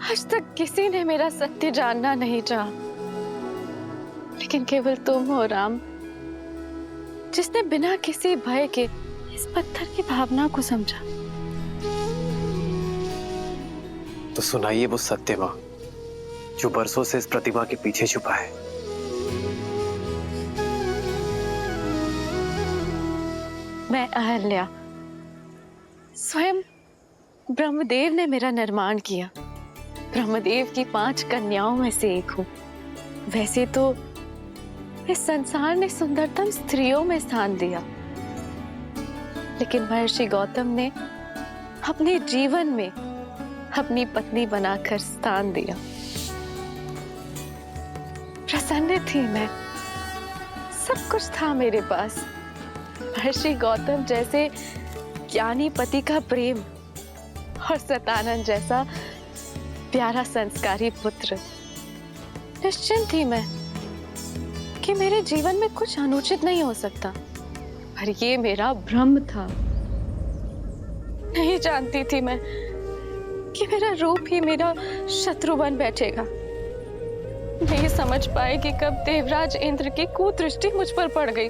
आज तक किसी ने मेरा सत्य जानना नहीं चाहा, लेकिन केवल तुम हो राम, जिसने बिना किसी भय के इस पत्थर की भावना को समझा। तो सुनाइए वो सत्य मां जो बरसों से इस प्रतिमा के पीछे छुपा है। मैं अहल्या, स्वयं ब्रह्मदेव ने मेरा निर्माण किया। ब्रह्मदेव की 5 कन्याओं में से एक हूँ। वैसे तो इस संसार ने सुंदरतम स्त्रियों में स्थान दिया, लेकिन महर्षि गौतम ने अपने जीवन में अपनी पत्नी बनाकर स्थान दिया। प्रसन्न थी मैं, सब कुछ था मेरे पास। महर्षि गौतम जैसे ज्ञानी पति का प्रेम और सतानंद जैसा प्यारा संस्कारी पुत्र। निश्चिंत थी मैं कि मेरे जीवन में कुछ अनुचित नहीं हो सकता, पर ये मेरा भ्रम था। नहीं जानती थी मैं कि मेरा रूप ही मेरा शत्रु बन बैठेगा। नहीं समझ पाए कि कब देवराज इंद्र की कुदृष्टि मुझ पर पड़ गई।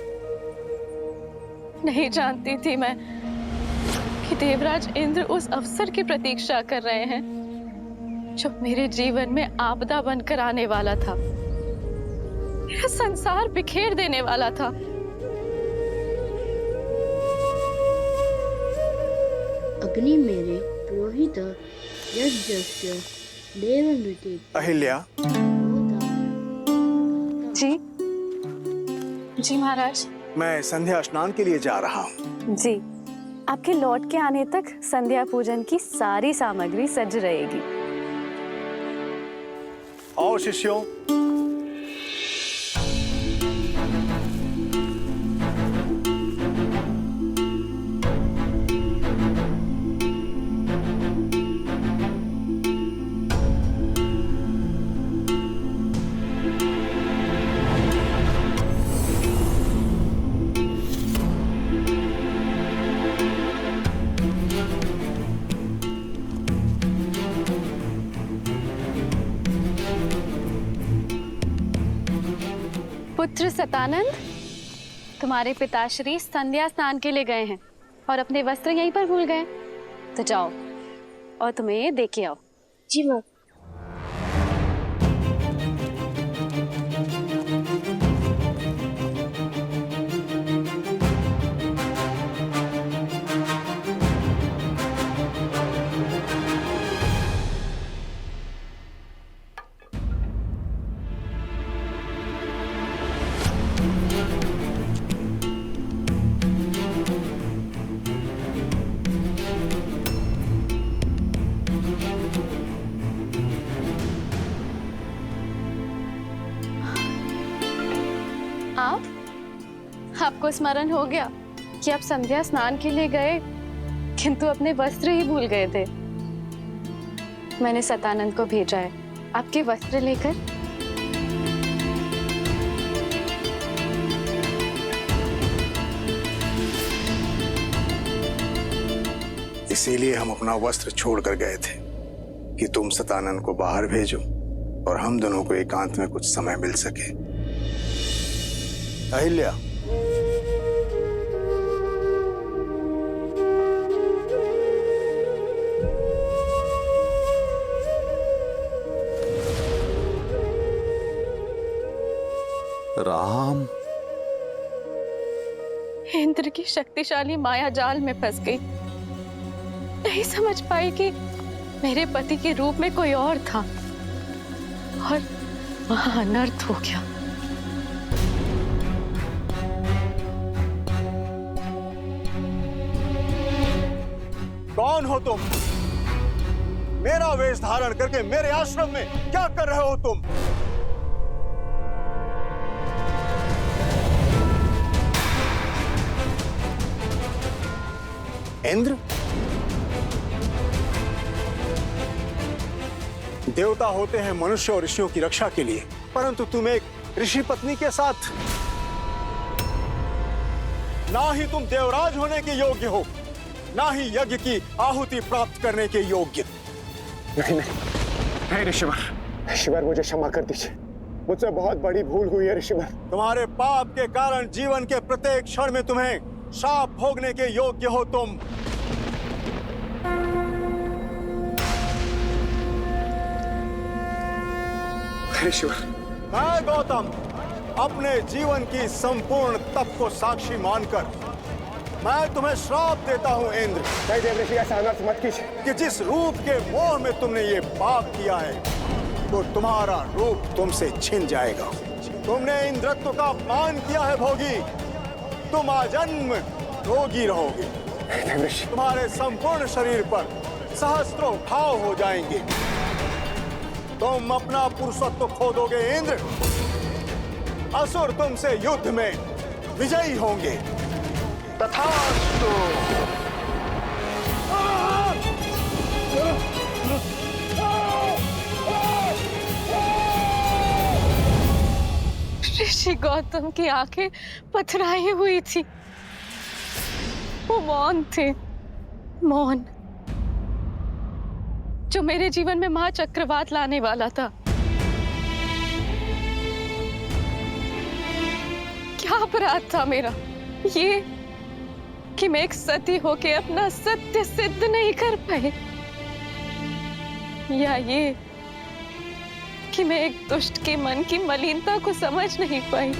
नहीं जानती थी मैं कि देवराज इंद्र उस अवसर की प्रतीक्षा कर रहे हैं जो मेरे जीवन में आपदा बनकर आने वाला था, मेरा संसार बिखेर देने वाला था। अग्नि मेरे पुरोहित यज्ञस्य देवनृत्य। अहिल्या, जी जी महाराज। मैं संध्या स्नान के लिए जा रहा हूँ। जी, आपके लौट के आने तक संध्या पूजन की सारी सामग्री सज रहेगी। और शिष्यों, पुत्र सतानंद, तुम्हारे पिताश्री संध्या स्नान के लिए गए हैं और अपने वस्त्र यहीं पर भूल गए। तो जाओ और तुम्हें दे के आओ। जी माँ। आपको स्मरण हो गया कि आप संध्या स्नान के लिए गए, किंतु अपने वस्त्र ही भूल गए थे। मैंने सतानंद को भेजा है आपके वस्त्र लेकर। इसीलिए हम अपना वस्त्र छोड़कर गए थे कि तुम सतानंद को बाहर भेजो और हम दोनों को एकांत में कुछ समय मिल सके। अहिल्या, राम, इंद्र की शक्तिशाली माया जाल में फंस गई। नहीं समझ पाई कि मेरे पति के रूप में कोई और था और वहां अनर्थ हो गया। कौन हो तुम? मेरा वेश धारण करके मेरे आश्रम में क्या कर रहे हो तुम? इंद्र? देवता होते हैं मनुष्य और ऋषियों की रक्षा के लिए, परंतु तुम एक ऋषि पत्नी के साथ, ना ही तुम देवराज होने के योग्य हो, ना ही यज्ञ की आहुति प्राप्त करने के योग्य। नहीं, नहीं ऋषिवर, ऋषिवर मुझे क्षमा कर दीजिए, मुझसे बहुत बड़ी भूल हुई है ऋषिवर। तुम्हारे पाप के कारण जीवन के प्रत्येक क्षण में तुम्हें शाप भोगने के योग्य हो तुम। ऋषिवर, मैं गौतम अपने जीवन की संपूर्ण तप को साक्षी मानकर मैं तुम्हें श्राप देता हूँ इंद्र। नहीं देव ऋषि, ऐसा अनर्थ मत कीजिए कि जिस रूप के मोह में तुमने ये पाप किया है तो तुम्हारा रूप तुमसे छिन जाएगा। तुमने इंद्रत्व का अपमान किया है भोगी, तुम आजन्म रोगी रहोगे। देव ऋषि, तुम्हारे संपूर्ण शरीर पर सहस्त्रों घाव हो जाएंगे। तुम अपना पुरुषत्व खो दोगे इंद्र। असुर तुमसे युद्ध में विजयी होंगे। तथास्तु। ऋषि गौतम की आंखें पथराई हुई थी, वो मौन थे, मौन, जो मेरे जीवन में महाचक्रवात लाने वाला था। क्या अपराध था मेरा ये कि मैं एक सती होके अपना सत्य सिद्ध नहीं कर पाई, या ये कि मैं एक दुष्ट के मन की मलिनता को समझ नहीं पाई।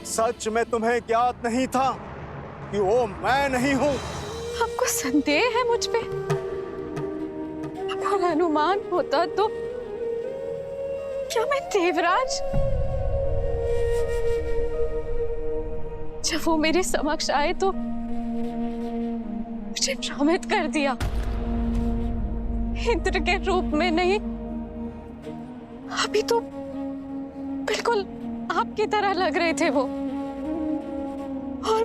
सच में तुम्हें ज्ञात नहीं था कि वो मैं नहीं हूं। आपको संदेह है मुझ पे? अगर अनुमान होता तो क्या मैं देवराज? जब वो मेरे समक्ष आए तो मुझे भ्रमित कर दिया। इंद्र के रूप में नहीं, अभी तो बिल्कुल आपकी तरह लग रहे थे वो, और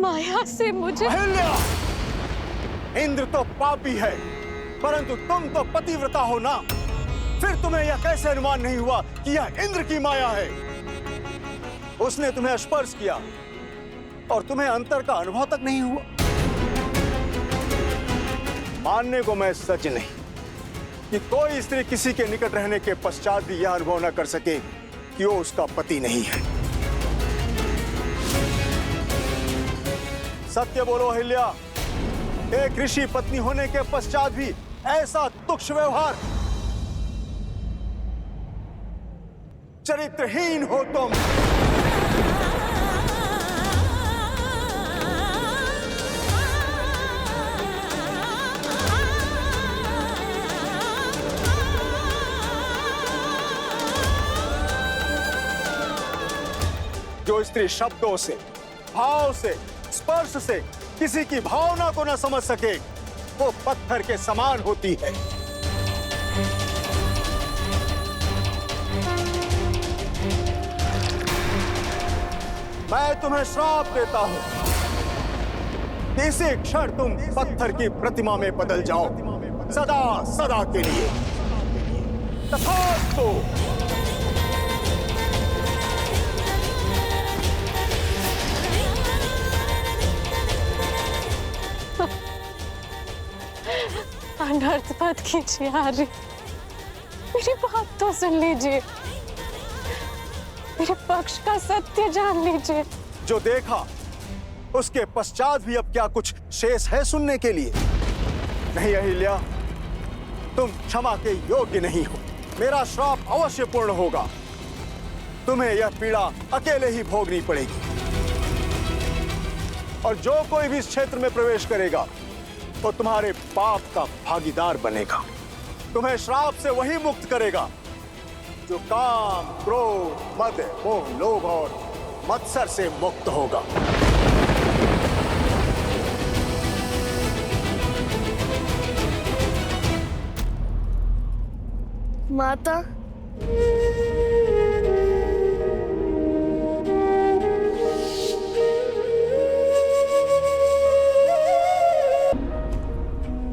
माया से मुझे। अहिल्या! इंद्र तो पापी है, परंतु तुम तो पतिव्रता हो ना। फिर तुम्हें यह कैसे अनुमान नहीं हुआ कि यह इंद्र की माया है? उसने तुम्हें स्पर्श किया और तुम्हें अंतर का अनुभव तक नहीं हुआ। मानने को मैं सच नहीं कि कोई स्त्री किसी के निकट रहने के पश्चात भी यह अनुभव न कर सके कि वो उसका पति नहीं है। सत्य बोलो अहिल्या, एक ऋषि पत्नी होने के पश्चात भी ऐसा तुच्छ व्यवहार। चरित्रहीन हो तुम। जो स्त्री शब्दों से, भाव से, स्पर्श से किसी की भावना को न समझ सके, वो पत्थर के समान होती है। मैं तुम्हें श्राप देता हूं कि इसी क्षण तुम पत्थर की प्रतिमा में बदल जाओ, सदा सदा के लिए। तथास्तु। अनर्थ मत कीजिए आर्य, मेरी बात तो सुन लीजिए, मेरे पक्ष का सत्य जान लीजिए। जो देखा उसके पश्चात भी अब क्या कुछ शेष है सुनने के लिए? नहीं अहिल्या, तुम क्षमा के योग्य नहीं हो। मेरा श्राप अवश्य पूर्ण होगा। तुम्हें यह पीड़ा अकेले ही भोगनी पड़ेगी, और जो कोई भी इस क्षेत्र में प्रवेश करेगा वो तुम्हारे पाप का भागीदार बनेगा। तुम्हें श्राप से वही मुक्त करेगा जो काम, क्रोध, मद, मोह, लोभ और मत्सर से मुक्त होगा। माता,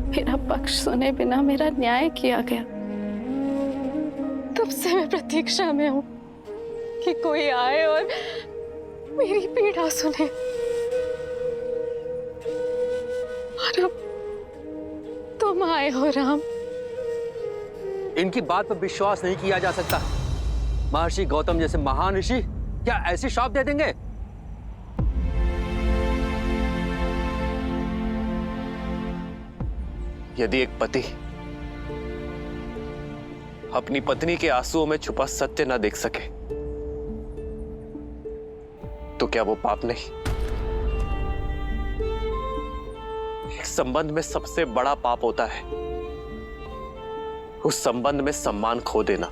मेरा पक्ष सुने बिना मेरा न्याय किया गया। तब से मैं प्रतीक्षा में हूं कि कोई आए और मेरी पीड़ा सुने। और अब तुम आए हो राम। इनकी बात पर विश्वास नहीं किया जा सकता। महर्षि गौतम जैसे महान ऋषि क्या ऐसी श्राप दे देंगे? यदि एक पति अपनी पत्नी के आंसुओं में छुपा सत्य ना देख सके तो क्या वो पाप नहीं? एक संबंध में सबसे बड़ा पाप होता है उस संबंध में सम्मान खो देना।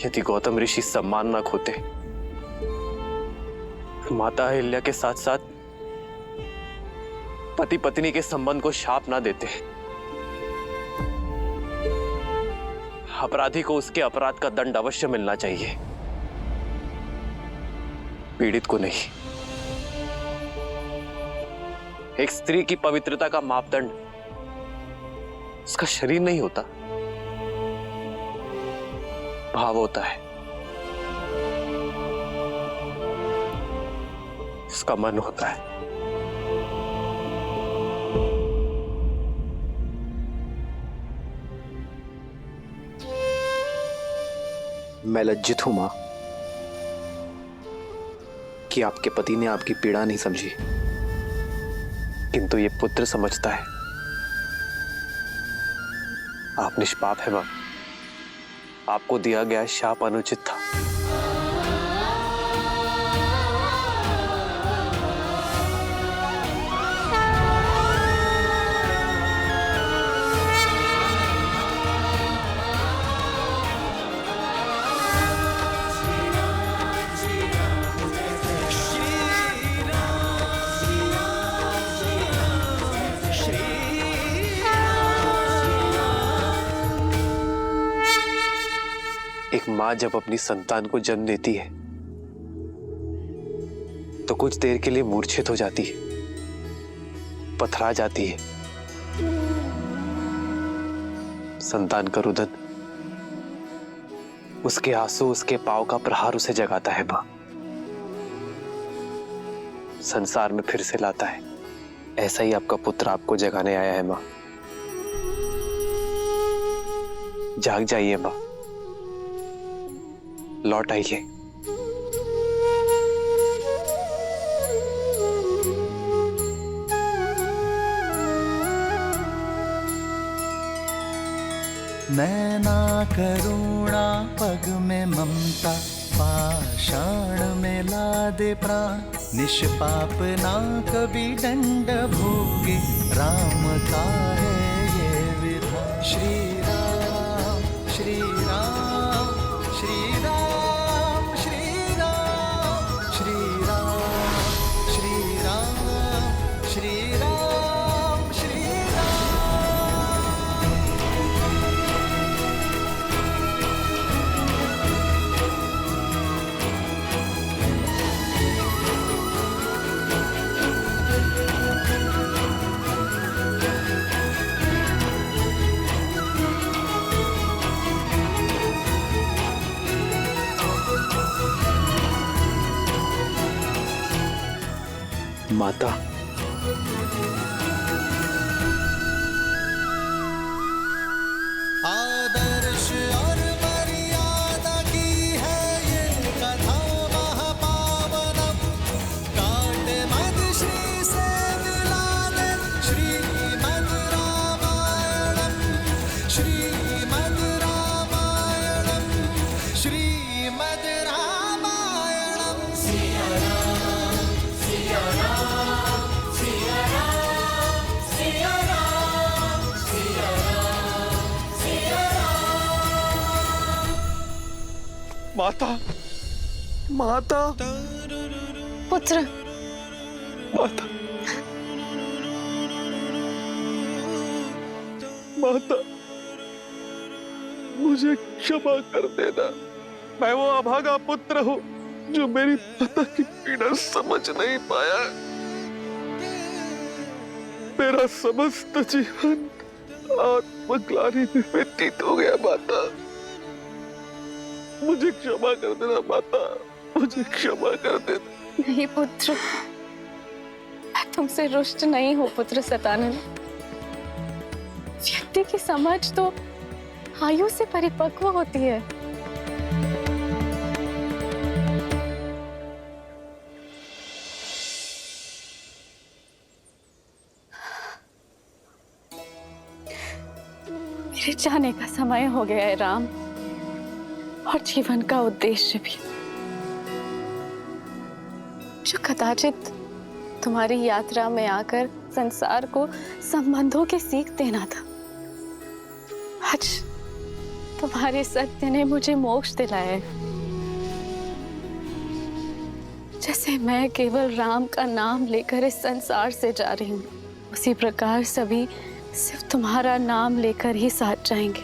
यदि गौतम ऋषि सम्मान ना खोते, माता अहिल्या के साथ साथ पति पत्नी के संबंध को शाप ना देते, अपराधी को उसके अपराध का दंड अवश्य मिलना चाहिए, पीड़ित को नहीं। एक स्त्री की पवित्रता का मापदंड उसका शरीर नहीं होता, भाव होता है, उसका मन होता है। मैं लज्जित हूं मां कि आपके पति ने आपकी पीड़ा नहीं समझी, किंतु ये पुत्र समझता है। आप निष्पाप है मां, आपको दिया गया शाप अनुचित था। एक मां जब अपनी संतान को जन्म देती है तो कुछ देर के लिए मूर्छित हो जाती है, पथरा जाती है। संतान का रुदन, उसके आंसू, उसके पांव का प्रहार उसे जगाता है मां, संसार में फिर से लाता है। ऐसा ही आपका पुत्र आपको जगाने आया है मां। जाग जाइए मां, लौट आइए। नैना करुणा पग में ममता, पाषाण में ला दे प्राण, निष्पाप ना कभी दंड भोगे, राम का है ये विधान। श्री राम श्री राम श्री राम श्री राम श्री राम श्री राम श्री राम श्री राम। माता, आदर्श और मर्यादा की है ये कथा महापावनम, काट मद श्री से मिला ले श्रीमद् रामायणम, श्रीमद् रामायणम, श्रीमद् रामायणम। सिया राम सिया राम सिया राम सिया राम सिया राम सिया राम। माता, माता, पुत्र, माता, माता, मुझे क्षमा कर देना। मैं वो अभागा पुत्र हूँ जो मेरी माता की पीड़ा समझ नहीं पाया। मेरा समस्त जीवन आत्मग्लानि में व्यतीत हो गया। माता, मुझे क्षमा कर देना। माता, मुझे क्षमा कर देना। नहीं पुत्र, मैं तुमसे रुष्ट नहीं हूँ पुत्र सतानंद। व्यक्ति की समझ तो आयु से परिपक्व होती है। मेरे जाने का समय हो गया है राम, और जीवन का उद्देश्य भी, जो कदाचित तुम्हारी यात्रा में आकर संसार को संबंधों की सीख देना था। आज तुम्हारे सत्य ने मुझे मोक्ष दिलाया है। जैसे मैं केवल राम का नाम लेकर इस संसार से जा रही हूँ, उसी प्रकार सभी सिर्फ तुम्हारा नाम लेकर ही साथ जाएंगे।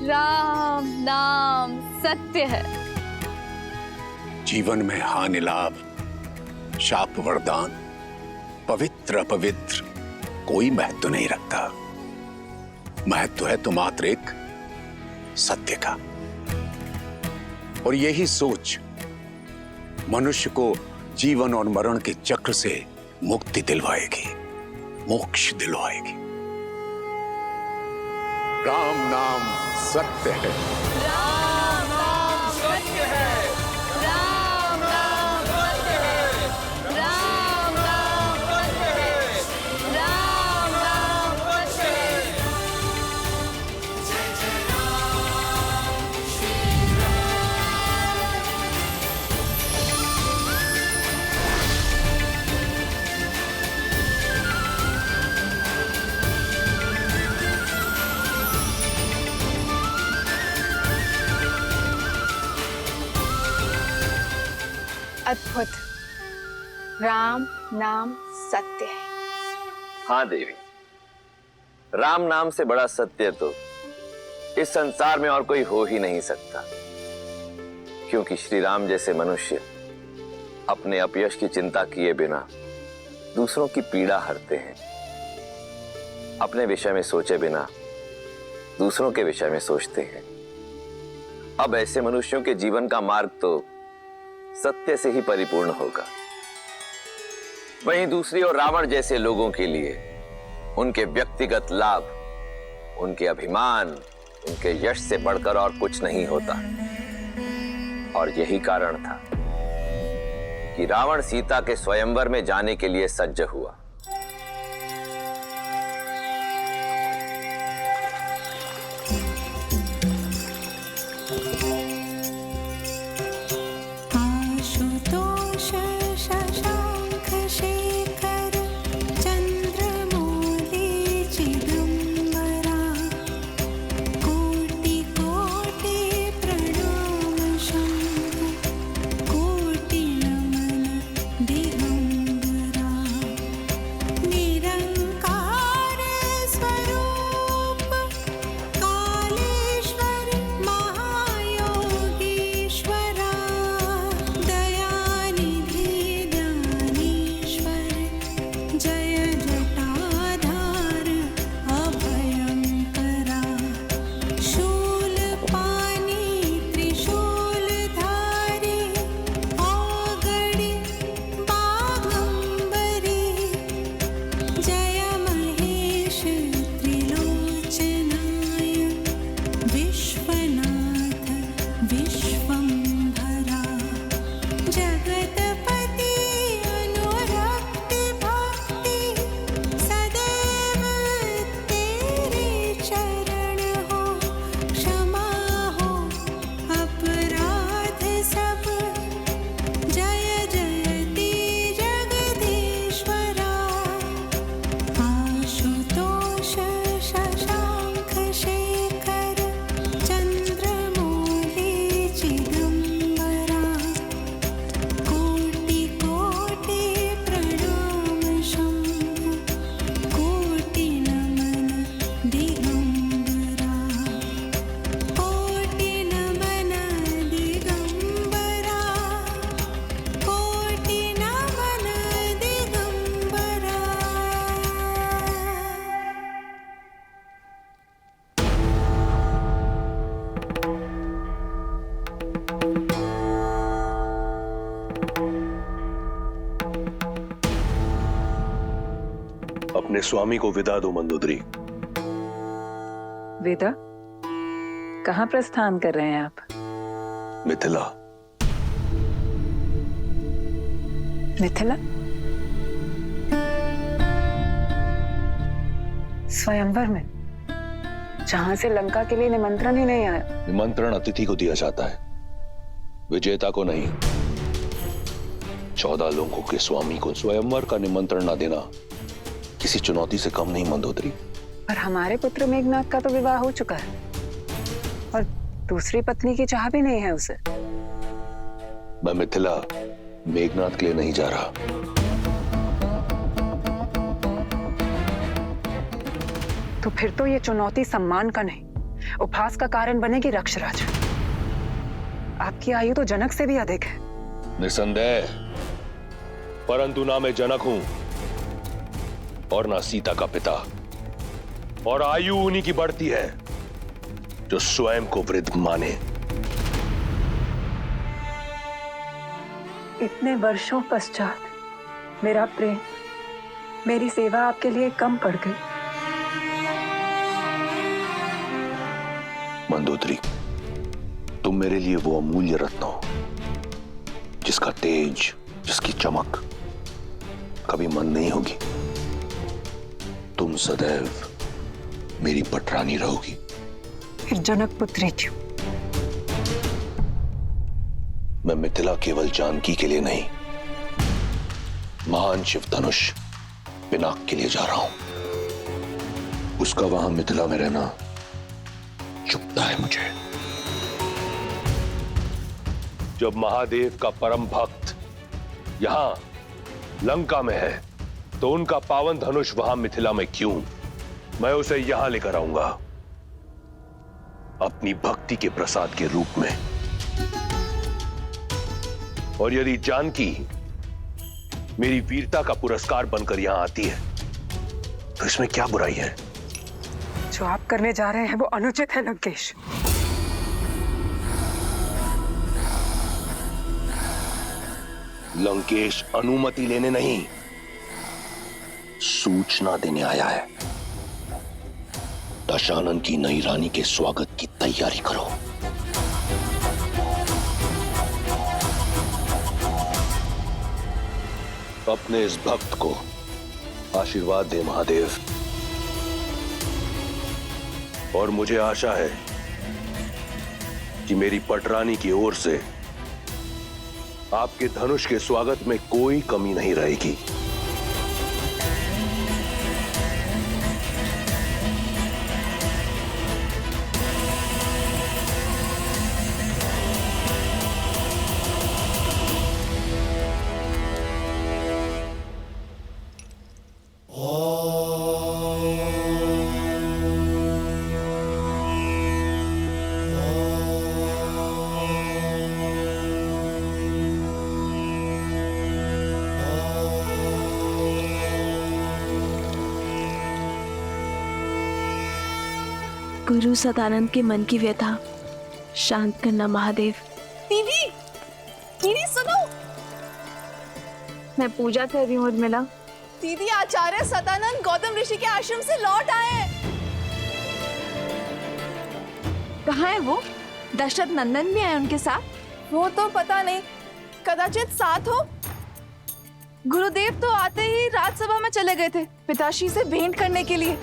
राम नाम सत्य है। जीवन में हानि लाभ, शाप वरदान, पवित्र अपवित्र कोई महत्व नहीं रखता। महत्व है तो मात्र एक सत्य का। और यही सोच मनुष्य को जीवन और मरण के चक्र से मुक्ति दिलवाएगी, मोक्ष दिलवाएगी। राम नाम सत्य है। राम नाम सत्य है। राम नाम सत्य है। राम नाम सत्य है। राम नाम सत्य है। अद्भुत। राम नाम सत्य है। हाँ देवी, राम नाम से बड़ा सत्य तो इस संसार में और कोई हो ही नहीं सकता। क्योंकि श्री राम जैसे मनुष्य अपने अपयश की चिंता किए बिना दूसरों की पीड़ा हरते हैं। अपने विषय में सोचे बिना दूसरों के विषय में सोचते हैं। अब ऐसे मनुष्यों के जीवन का मार्ग तो सत्य से ही परिपूर्ण होगा। वहीं दूसरी ओर रावण जैसे लोगों के लिए उनके व्यक्तिगत लाभ, उनके अभिमान, उनके यश से बढ़कर और कुछ नहीं होता। और यही कारण था कि रावण सीता के स्वयंवर में जाने के लिए सज्ज हुआ। अपने स्वामी को विदा दो मंदोदरी। विदा? कहाँ प्रस्थान कर रहे हैं आप? मिथिला। मिथिला? स्वयंवर में, जहां से लंका के लिए निमंत्रण ही नहीं आया। निमंत्रण अतिथि को दिया जाता है, विजेता को नहीं। 14 लोगों के स्वामी को स्वयंवर का निमंत्रण न देना किसी चुनौती से कम नहीं मंदोदरी। पर हमारे पुत्र मेघनाथ का तो विवाह हो चुका है और दूसरी पत्नी की चाह भी नहीं है उसे। मैं मिथिला मेघनाथ के लिए नहीं जा रहा। तो फिर तो ये चुनौती सम्मान का नहीं, उपहास का कारण बनेगी रक्षराज। आपकी आयु तो जनक से भी अधिक है। निसंदेह, परंतु ना मैं जनक हूं और ना सीता का पिता। और आयु उन्हीं की बढ़ती है जो स्वयं को वृद्ध माने। इतने वर्षों पश्चात मेरा प्रेम, मेरी सेवा आपके लिए कम पड़ गई। मंदोदरी, तुम मेरे लिए वो अमूल्य रत्न हो जिसका तेज, जिसकी चमक कभी मंद नहीं होगी। तुम सदैव मेरी पटरानी रहोगी। फिर जनक पुत्री क्यों? मैं मिथिला केवल जानकी के लिए नहीं, महान शिव धनुष पिनाक के लिए जा रहा हूं। उसका वहां मिथिला में रहना चुभता है मुझे। जब महादेव का परम भक्त यहां लंका में है तो उनका पावन धनुष वहां मिथिला में क्यों? मैं उसे यहां लेकर आऊंगा अपनी भक्ति के प्रसाद के रूप में। और यदि जानकी मेरी वीरता का पुरस्कार बनकर यहां आती है तो इसमें क्या बुराई है? जो आप करने जा रहे हैं वो अनुचित है लंकेश। लंकेश अनुमति लेने नहीं, सूचना देने आया है। दशानन की नई रानी के स्वागत की तैयारी करो। अपने इस भक्त को आशीर्वाद दे महादेव। और मुझे आशा है कि मेरी पटरानी की ओर से आपके धनुष के स्वागत में कोई कमी नहीं रहेगी। गुरु सदानंद के मन की व्यथा शांत करना महादेव। दीदी, दीदी सुनो। मैं पूजा कर रही हूँ उर्मिला। दीदी, आचार्य सदानंद गौतम ऋषि के आश्रम से लौट आए। कहाँ है वो? दशरथ नंदन भी आए उनके साथ? वो तो पता नहीं, कदाचित साथ हो। गुरुदेव तो आते ही राजसभा में चले गए थे पिताश्री से भेंट करने के लिए।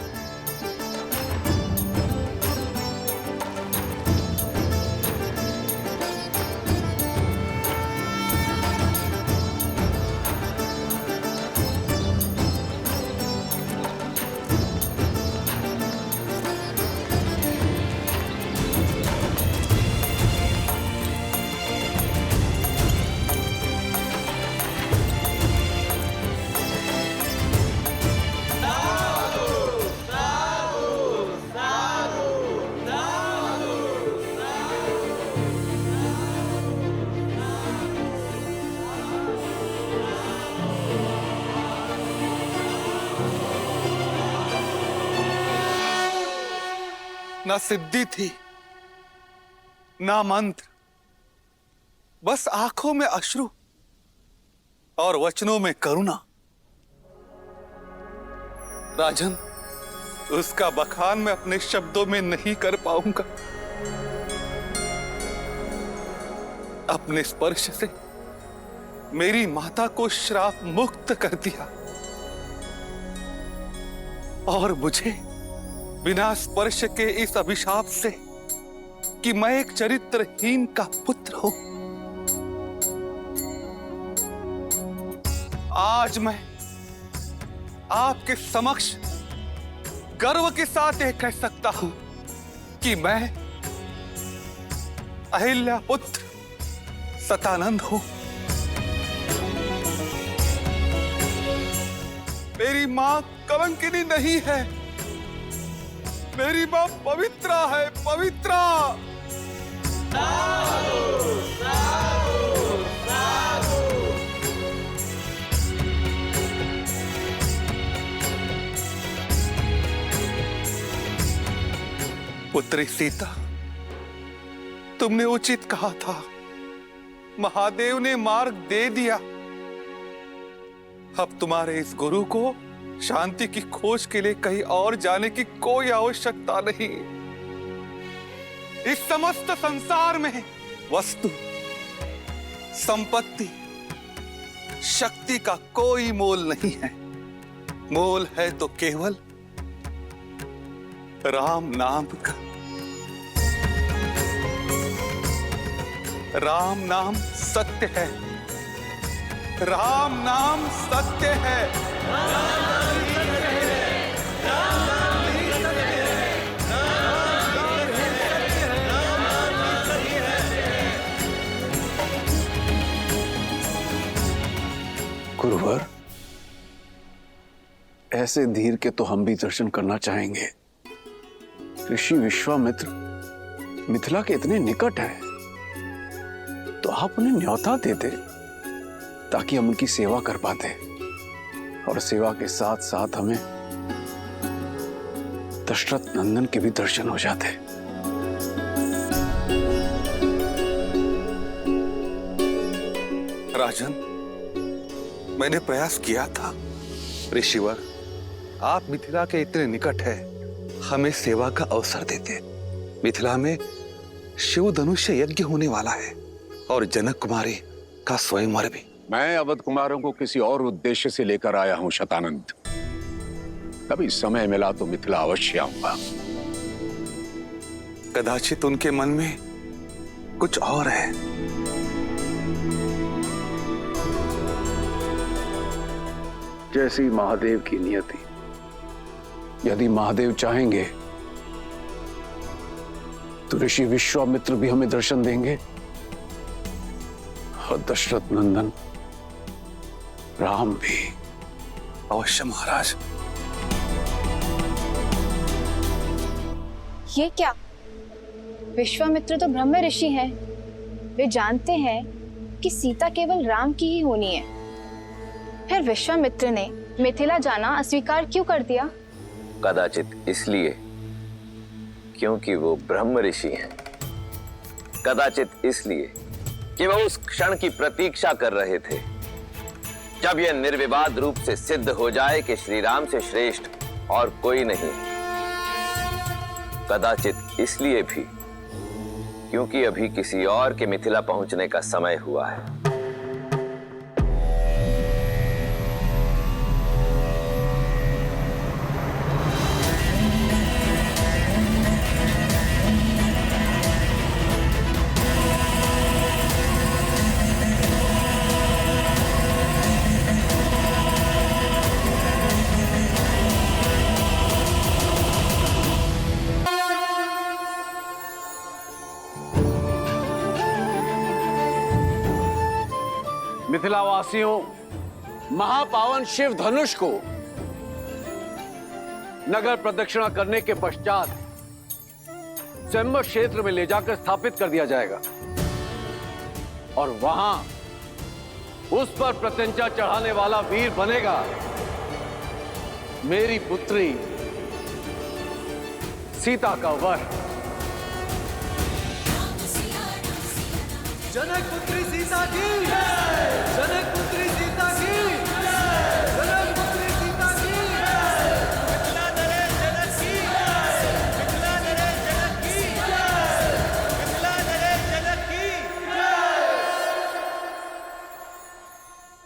ना सिद्धि थी, ना मंत्र, बस आंखों में अश्रु और वचनों में करुणा। राजन, उसका बखान मैं अपने शब्दों में नहीं कर पाऊंगा। अपने स्पर्श से मेरी माता को श्राप मुक्त कर दिया और मुझे बिना स्पर्श के इस अभिशाप से कि मैं एक चरित्रहीन का पुत्र हूं, आज मैं आपके समक्ष गर्व के साथ यह कह सकता हूं कि मैं अहिल्या पुत्र सतानंद हूं। मेरी मां कलंकिनी नहीं है, मेरी मां पवित्रा है, पवित्रा। पुत्री सीता, तुमने उचित कहा था, महादेव ने मार्ग दे दिया। अब तुम्हारे इस गुरु को शांति की खोज के लिए कहीं और जाने की कोई आवश्यकता नहीं। इस समस्त संसार में वस्तु, संपत्ति, शक्ति का कोई मोल नहीं है। मोल है तो केवल राम नाम का। राम नाम सत्य है, राम नाम सत्य है। गुरुवर, ऐसे धीर के तो हम भी दर्शन करना चाहेंगे। ऋषि विश्वामित्र मिथिला के इतने निकट है, तो आप उन्हें न्योता दे दे ताकि हम उनकी सेवा कर पाते, और सेवा के साथ साथ हमें दशरथ नंदन के भी दर्शन हो जाते। राजन, मैंने प्रयास किया था। ऋषिवर, आप मिथिला के इतने निकट है, हमें सेवा का अवसर देते। मिथिला में शिव धनुष्य यज्ञ होने वाला है और जनक कुमारी का स्वयंवर भी। मैं अवध कुमारों को किसी और उद्देश्य से लेकर आया हूं शतानंद। कभी समय मिला तो मिथिला अवश्य आऊंगा। कदाचित उनके मन में कुछ और है। जैसी महादेव की नियति। यदि महादेव चाहेंगे तो ऋषि विश्वामित्र भी हमें दर्शन देंगे और दशरथ नंदन राम भी। अवश्य महाराज। ये क्या? विश्वामित्र तो ब्रह्म ऋषि हैं। वे जानते हैं कि सीता केवल राम की ही होनी है। फिर विश्वामित्र ने मिथिला जाना अस्वीकार क्यों कर दिया? कदाचित इसलिए क्योंकि वो ब्रह्म ऋषि हैं। कदाचित इसलिए कि वह उस क्षण की प्रतीक्षा कर रहे थे जब यह निर्विवाद रूप से सिद्ध हो जाए कि श्री राम से श्रेष्ठ और कोई नहीं। कदाचित इसलिए भी क्योंकि अभी किसी और के मिथिला पहुंचने का समय हुआ है। मिथिलावासियों, महापावन शिव धनुष को नगर प्रदक्षिणा करने के पश्चात स्वयंवर क्षेत्र में ले जाकर स्थापित कर दिया जाएगा और वहां उस पर प्रत्यंचा चढ़ाने वाला वीर बनेगा मेरी पुत्री सीता का वर। जनक पुत्री सीता की, जनक पुत्री सीता की, जनक पुत्री सीता की।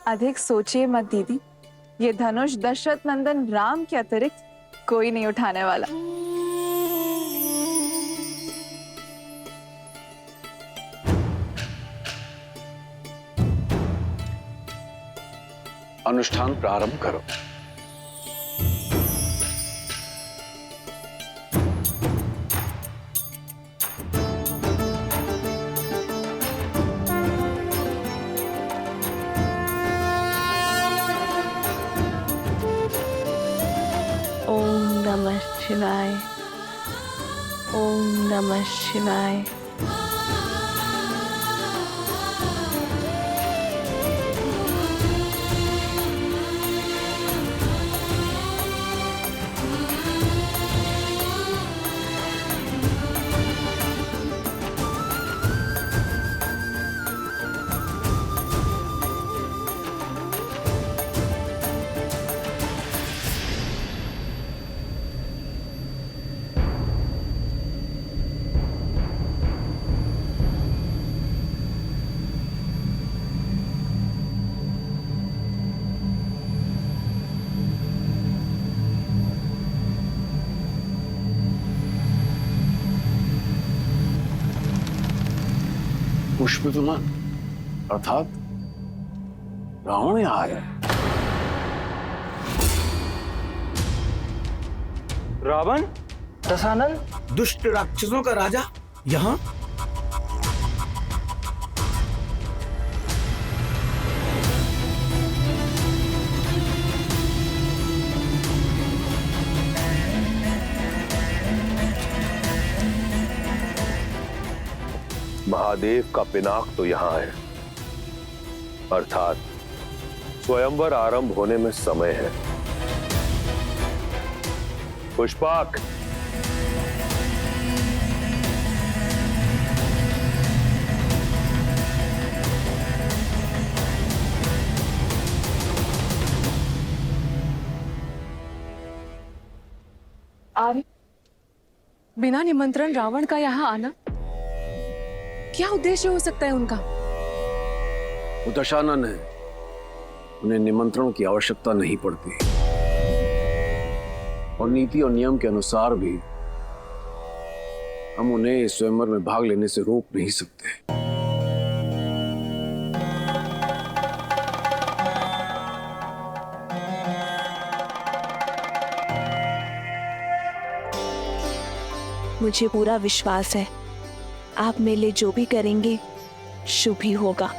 अधिक सोचिए मत दीदी, ये धनुष दशरथ नंदन राम के अतिरिक्त कोई नहीं उठाने वाला। अनुष्ठान प्रारंभ करो। ओम नमः शिवाय, ओम नमः शिवाय। पुष्प विमान अर्थात रावण यहाँ आया। रावण? दशानन? दुष्ट राक्षसों का राजा यहाँ? महादेव का पिनाक तो यहाँ है, अर्थात स्वयंवर आरंभ होने में समय है। पुष्पाक, आर्य, बिना निमंत्रण रावण का यहाँ आना, क्या उद्देश्य हो सकता है उनका? वो दशानन है, उन्हें निमंत्रण की आवश्यकता नहीं पड़ती और नीति और नियम के अनुसार भी हम उन्हें इस स्वयंवर में भाग लेने से रोक नहीं सकते। मुझे पूरा विश्वास है आप मेरे लिए जो भी करेंगे शुभ ही होगा।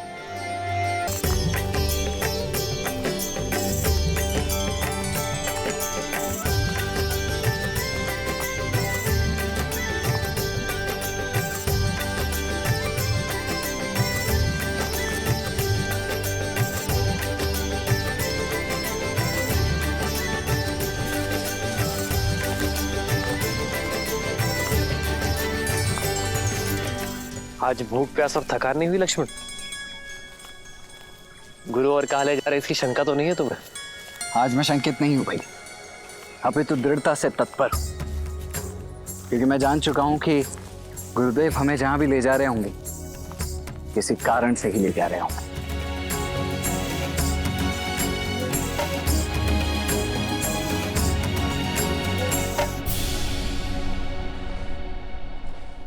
आज भूख प्यास और थकान नहीं हुई लक्ष्मण? गुरु और कहा ले जा रहे इसकी शंका तो नहीं है तुम्हें? आज मैं शंकित नहीं हूं भाई, अभी तो दृढ़ता से तत्पर, क्योंकि मैं जान चुका हूं कि गुरुदेव हमें जहां भी ले जा रहे होंगे किसी कारण से ही ले जा रहे होंगे।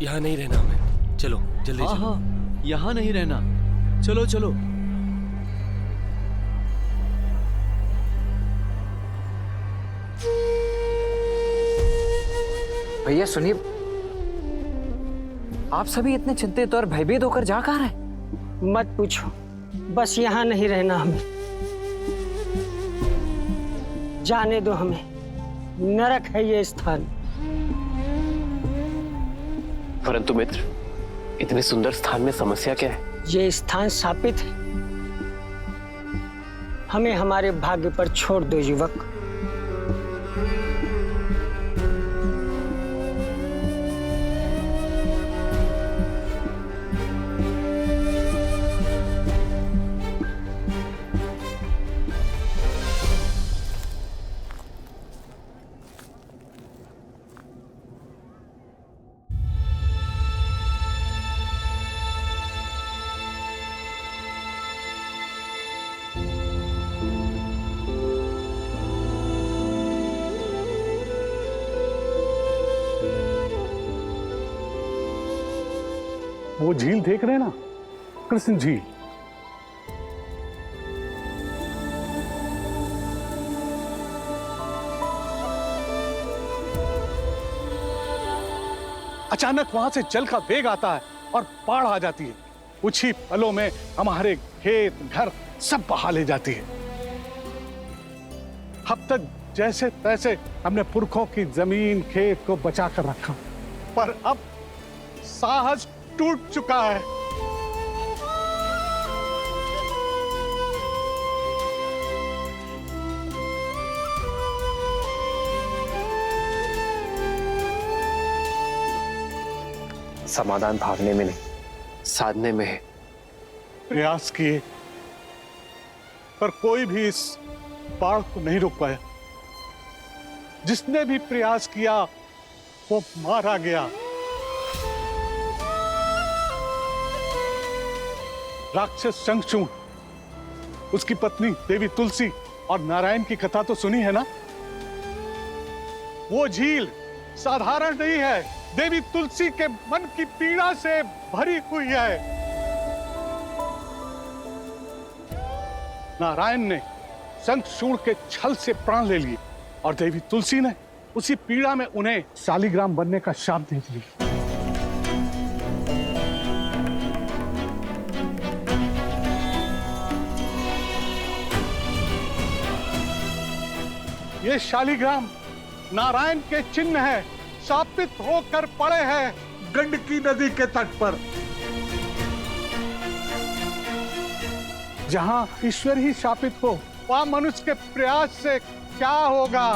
यहाँ नहीं रहना हमें, चलो जल्दी चलो। यहाँ नहीं रहना, चलो चलो। भैया सुनिए, आप सभी इतने चिंतित और भयभीत होकर जा कहाँ रहे? मत पूछो, बस यहाँ नहीं रहना हमें, जाने दो हमें, नरक है ये स्थान। परंतु मित्र, इतने सुंदर स्थान में समस्या क्या है? ये स्थान शापित है, हमें हमारे भाग्य पर छोड़ दो युवक। वो झील देख रहे हैं ना, कृष्ण झील। अचानक वहां से जल का वेग आता है और बाढ़ आ जाती है। कुछ ही पलों में हमारे खेत घर सब बहा ले जाती है। अब तक जैसे तैसे हमने पुरखों की जमीन खेत को बचा कर रखा, पर अब साहस टूट चुका है। समाधान भागने में नहीं, साधने में है। प्रयास किए, पर कोई भी इस बाढ़ को नहीं रोक पाया। जिसने भी प्रयास किया वो मारा गया। राक्षस शंखचूड़, उसकी पत्नी देवी तुलसी और नारायण की कथा तो सुनी है ना। वो झील साधारण नहीं है, देवी तुलसी के मन की पीड़ा से भरी हुई है। नारायण ने शंखचूड़ के छल से प्राण ले लिए और देवी तुलसी ने उसी पीड़ा में उन्हें शालिग्राम बनने का शाप दे दिया। ये शालिग्राम नारायण के चिन्ह है, शापित होकर पड़े हैं गंडकी नदी के तट पर। जहां ईश्वर ही शापित हो, वहां मनुष्य के प्रयास से क्या होगा।